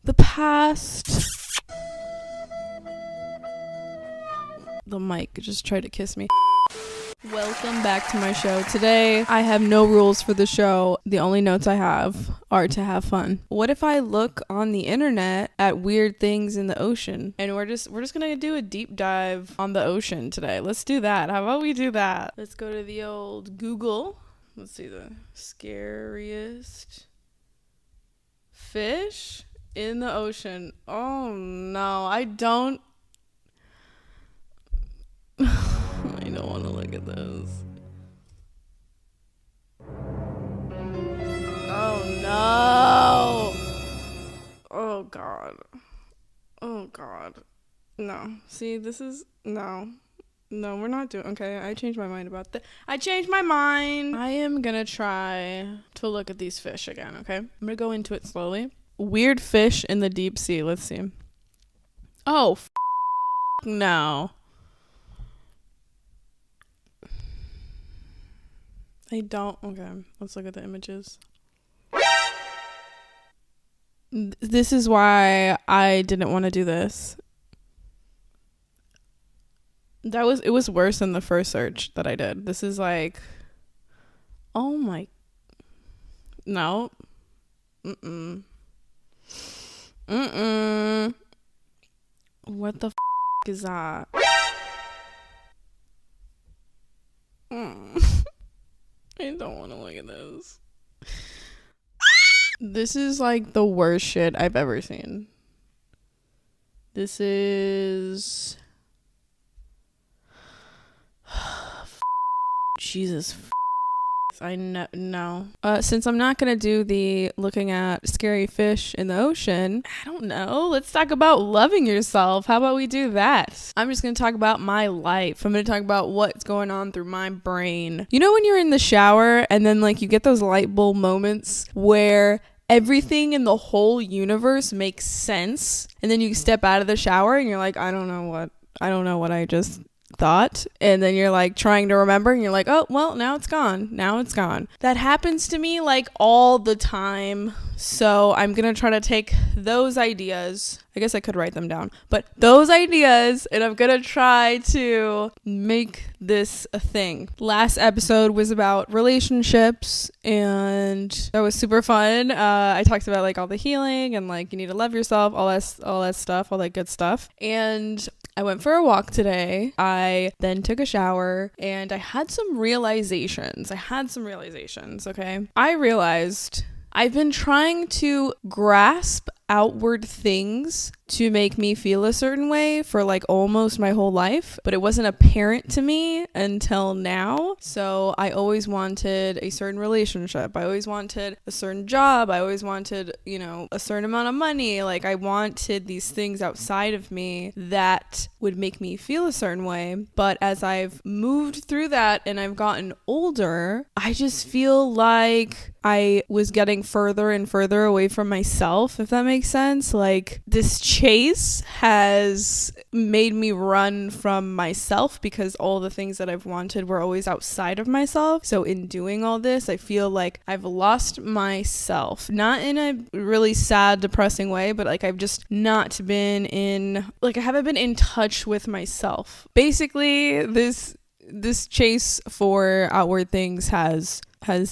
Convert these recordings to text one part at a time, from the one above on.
the past. The mic just tried to kiss me. Welcome back to my show. Today, I have no rules for the show. The only notes I have are to have fun. What if I look on the internet at weird things in the ocean? And we're just gonna do a deep dive on the ocean today. Let's do that. How about we do that? Let's go to the old Google. Let's see the scariest fish in the ocean. Oh no, I don't want to look at this. Oh no. Oh god. No. See, this is no, we're not doing. Okay, I changed my mind about that. I changed my mind. I am gonna try to look at these fish again. Okay, I'm gonna go into it slowly. Weird fish in the deep sea. Let's see. Oh no. I don't. Okay, let's look at the images. This is why I didn't want to do this. It was worse than the first search that I did. This is like, oh my, no. What the is that? I don't want to look at this. This is like the worst shit I've ever seen. This is... Jesus. I know. No. Since I'm not gonna do the looking at scary fish in the ocean, I don't know. Let's talk about loving yourself. How about we do that? I'm just gonna talk about my life. I'm gonna talk about what's going on through my brain. You know when you're in the shower and then like you get those light bulb moments where everything in the whole universe makes sense, and then you step out of the shower and you're like, I don't know what I just thought, and then you're like trying to remember and you're like, oh well, now it's gone. That happens to me like all the time. So I'm gonna try to take those ideas, I guess I could write them down, but those ideas, and I'm gonna try to make this a thing. Last episode was about relationships, and that was super fun. I talked about like all the healing and like you need to love yourself, all that stuff, all that good stuff. And I went for a walk today. I then took a shower and I had some realizations. Okay. I realized I've been trying to grasp outward things to make me feel a certain way for like almost my whole life, but it wasn't apparent to me until now. So I always wanted a certain relationship. I always wanted a certain job. I always wanted, a certain amount of money. Like I wanted these things outside of me that would make me feel a certain way. But as I've moved through that and I've gotten older, I just feel like I was getting further and further away from myself, if that makes sense. Like this chase has made me run from myself because all the things that I've wanted were always outside of myself. So in doing all this, I feel like I've lost myself, not in a really sad, depressing way, but like I've just not been I haven't been in touch with myself. Basically, this chase for outward things has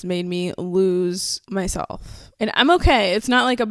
made me lose myself, and I'm okay. It's not like a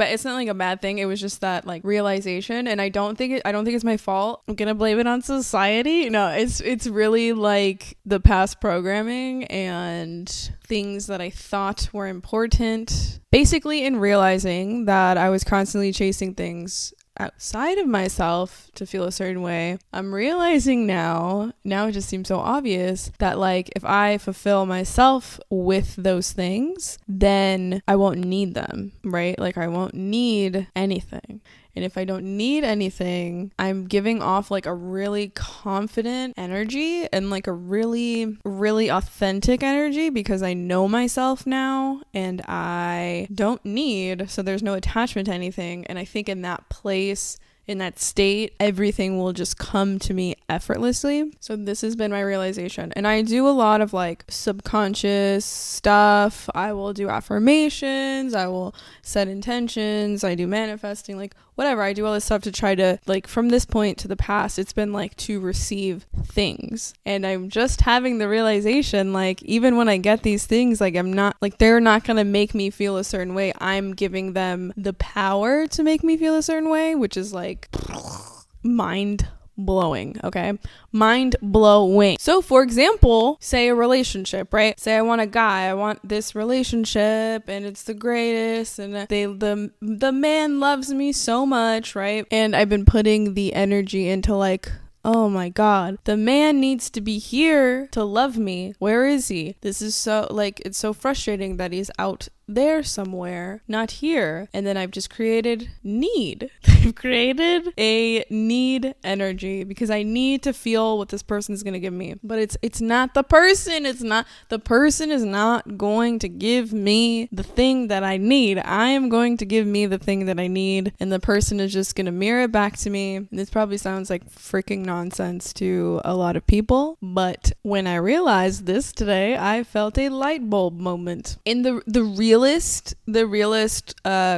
bad thing. It was just that like realization, and I don't think it's my fault. I'm gonna blame it on society. No, it's really like the past programming and things that I thought were important. Basically, in realizing that I was constantly chasing things outside of myself to feel a certain way, I'm realizing now it just seems so obvious that like if I fulfill myself with those things, then I won't need them, right? Like I won't need anything. And if I don't need anything, I'm giving off like a really confident energy and like a really, really authentic energy because I know myself now and I don't need, so there's no attachment to anything. And I think in that place, in that state, everything will just come to me effortlessly. So this has been my realization. And I do a lot of like subconscious stuff. I will do affirmations. I will set intentions. I do manifesting, like whatever. I do all this stuff to try to, like, from this point to the past, it's been like to receive things. And I'm just having the realization, like, even when I get these things, like, I'm not, like, they're not going to make me feel a certain way. I'm giving them the power to make me feel a certain way, which is like mind blowing. Okay, mind blowing. So for example, say a relationship, right? Say I want a guy, I want this relationship and it's the greatest, and the man loves me so much, right? And I've been putting the energy into like, oh my God, the man needs to be here to love me. Where is he? This is so, like, it's so frustrating that he's out there somewhere, not here. And then I've just created need. I've created a need energy because I need to feel what this person is going to give me. But it's not the person. The person is not going to give me the thing that I need. I am going to give me the thing that I need. And the person is just going to mirror it back to me. And this probably sounds like freaking nonsense to a lot of people. But when I realized this today, I felt a light bulb moment. In the realist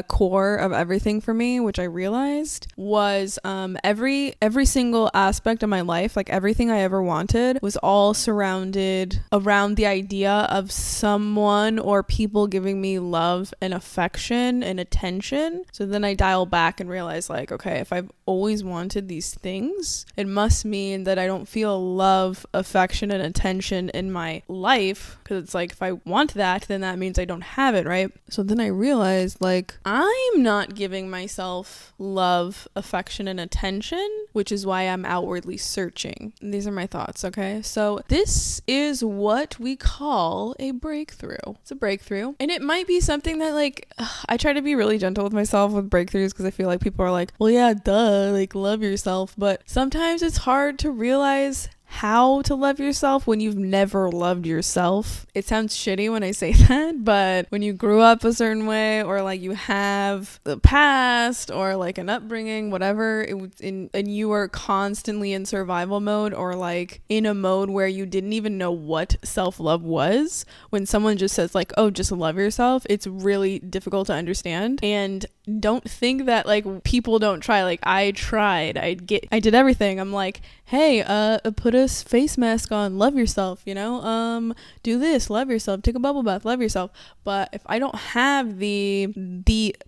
core of everything for me, which I realized was every single aspect of my life, like everything I ever wanted, was all surrounded around the idea of someone or people giving me love and affection and attention. So then I dial back and realize, like, okay, if I've always wanted these things, it must mean that I don't feel love, affection, and attention in my life, because it's like, if I want that, then that means I don't have it, right? So then I realized, like, I'm not giving myself love, affection, and attention, which is why I'm outwardly searching. And these are my thoughts, okay? So this is what we call a breakthrough. It's a breakthrough. And it might be something that, like, I try to be really gentle with myself with breakthroughs, because I feel like people are like, well, yeah, duh, like, love yourself. But sometimes it's hard to realize how to love yourself when you've never loved yourself. It sounds shitty when I say that, but when you grew up a certain way, or like you have the past, or like an upbringing, whatever, and you are constantly in survival mode, or like in a mode where you didn't even know what self-love was, when someone just says like, oh, just love yourself, it's really difficult to understand. And don't think that like people don't try. Like, I tried. I did everything. I'm like, hey, put a face mask on, love yourself, you know, do this, love yourself, take a bubble bath, love yourself. But if I don't have the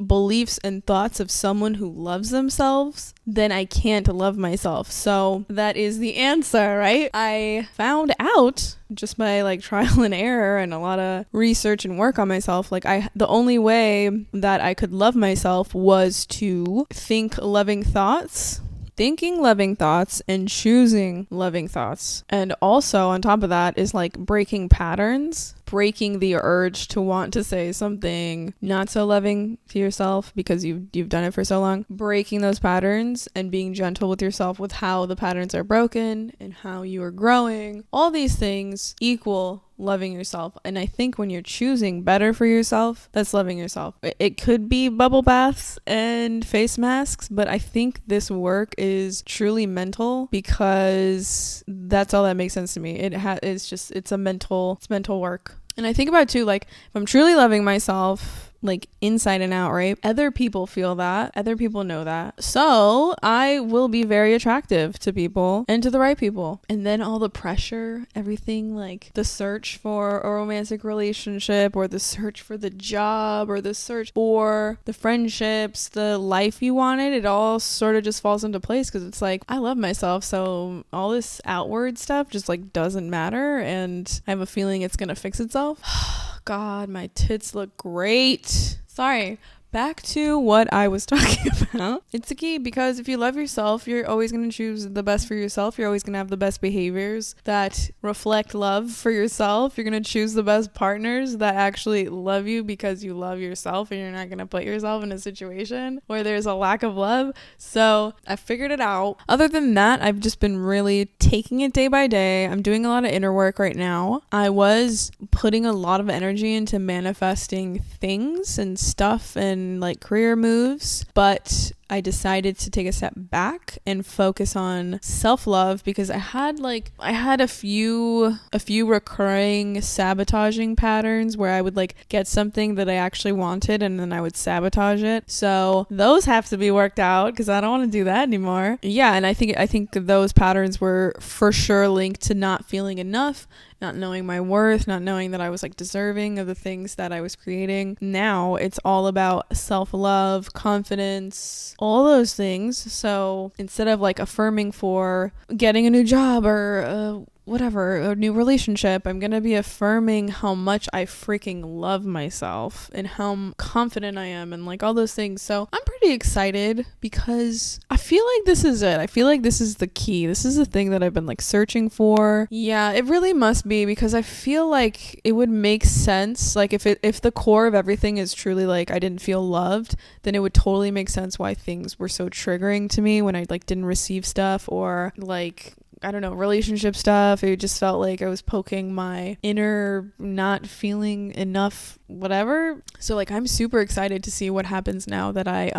beliefs and thoughts of someone who loves themselves, then I can't love myself. So that is the answer, right? I found out just by like trial and error and a lot of research and work on myself, like the only way that I could love myself was to think loving thoughts, thinking loving thoughts, and choosing loving thoughts. And also on top of that is like breaking patterns, breaking the urge to want to say something not so loving to yourself because you've done it for so long. Breaking those patterns and being gentle with yourself with how the patterns are broken and how you are growing. All these things equal loving yourself. And I think when you're choosing better for yourself, that's loving yourself. It could be bubble baths and face masks, but I think this work is truly mental, because that's all that makes sense to me. It's mental work. And I think about too, like, if I'm truly loving myself, like inside and out, right? Other people feel that. Other people know that. So I will be very attractive to people and to the right people. And then all the pressure, everything, like the search for a romantic relationship, or the search for the job, or the search for the friendships, the life you wanted, it all sort of just falls into place, because it's like, I love myself. So all this outward stuff just like doesn't matter. And I have a feeling it's going to fix itself. God, my tits look great. Sorry. Back to what I was talking about. It's the key, because if you love yourself, you're always going to choose the best for yourself. You're always going to have the best behaviors that reflect love for yourself. You're going to choose the best partners that actually love you because you love yourself, and you're not going to put yourself in a situation where there's a lack of love. So I figured it out. Other than that, I've just been really taking it day by day. I'm doing a lot of inner work right now. I was putting a lot of energy into manifesting things and stuff and like career moves, but I decided to take a step back and focus on self-love, because I had a few recurring sabotaging patterns where I would like get something that I actually wanted and then I would sabotage it. So those have to be worked out, because I don't want to do that anymore. Yeah, and I think those patterns were for sure linked to not feeling enough, not knowing my worth, not knowing that I was like deserving of the things that I was creating. Now it's all about self-love, confidence, all those things. So instead of like affirming for getting a new job or whatever, a new relationship, I'm gonna be affirming how much I freaking love myself and how confident I am and like all those things. So I'm pretty excited, because I feel like this is it. I feel like this is the key. This is the thing that I've been like searching for. Yeah, it really must be, because I feel like it would make sense. Like if the core of everything is truly like I didn't feel loved, then it would totally make sense why things were so triggering to me when I like didn't receive stuff, or like, I don't know, relationship stuff. It just felt like I was poking my inner not feeling enough, whatever. So like I'm super excited to see what happens now that I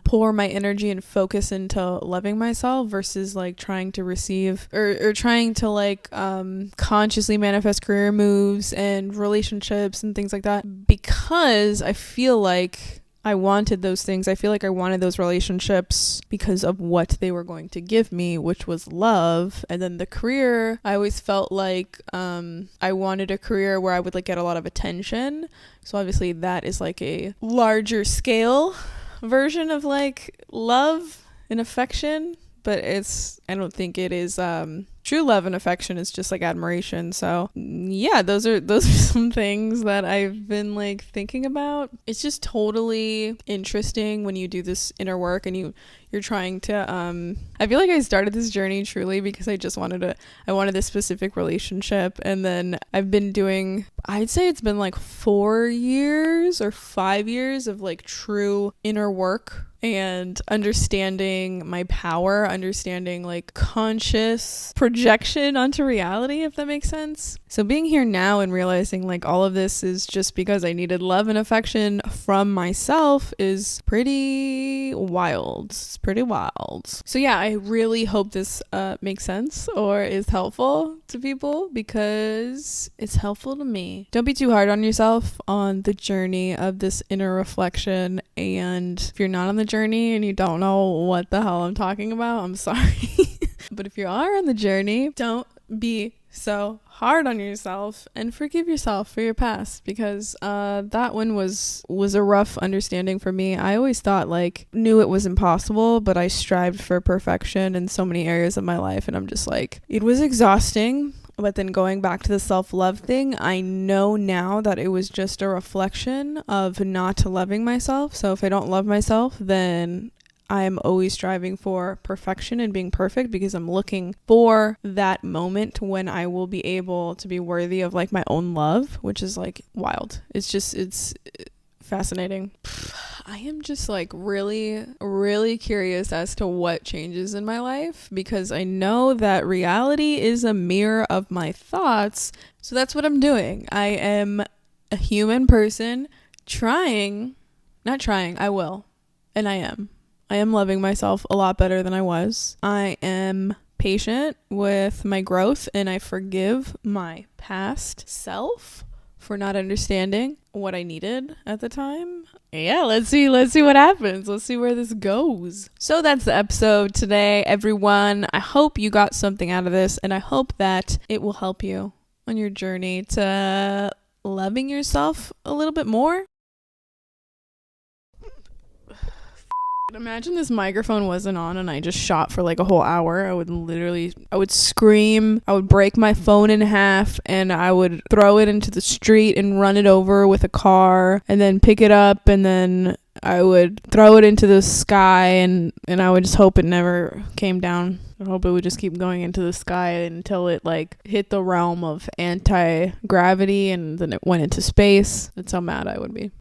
pour my energy and focus into loving myself versus like trying to receive or trying to like consciously manifest career moves and relationships and things like that, because I feel like I wanted those things. I feel like I wanted those relationships because of what they were going to give me, which was love. And then the career, I always felt like I wanted a career where I would like get a lot of attention. So obviously that is like a larger scale version of like love and affection, but I don't think it is true love and affection. Is just like admiration. So yeah, those are some things that I've been like thinking about. It's just totally interesting when you do this inner work and you're trying to I feel like I started this journey truly because I wanted this specific relationship, and then I've been doing, I'd say it's been like 4 years or 5 years of like true inner work and understanding my power, understanding like conscious projection onto reality, if that makes sense. So being here now and realizing like all of this is just because I needed love and affection from myself is pretty wild. It's pretty wild. So yeah, I really hope this makes sense or is helpful to people, because it's helpful to me. Don't be too hard on yourself on the journey of this inner reflection, and if you're not on the journey and you don't know what the hell I'm talking about, I'm sorry. But if you are on the journey, don't be so hard on yourself and forgive yourself for your past, because that one was a rough understanding for me. I always thought knew it was impossible, but I strived for perfection in so many areas of my life, and I'm just like, it was exhausting. But then going back to the self-love thing, I know now that it was just a reflection of not loving myself. So if I don't love myself, then I'm always striving for perfection and being perfect, because I'm looking for that moment when I will be able to be worthy of like my own love, which is like wild. It's fascinating. I am just like really, really curious as to what changes in my life, because I know that reality is a mirror of my thoughts. So that's what I'm doing. I am a human person I will. And I am loving myself a lot better than I was. I am patient with my growth, and I forgive my past self for not understanding what I needed at the time. Yeah, let's see what happens. Let's see where this goes. So that's the episode today, everyone. I hope you got something out of this, and I hope that it will help you on your journey to loving yourself a little bit more. Imagine this microphone wasn't on and I just shot for like a whole hour. I would scream, I would break my phone in half, and I would throw it into the street and run it over with a car, and then pick it up, and then I would throw it into the sky, and I would just hope it never came down. I hope it would just keep going into the sky until it like hit the realm of anti-gravity, and then it went into space. That's how mad I would be.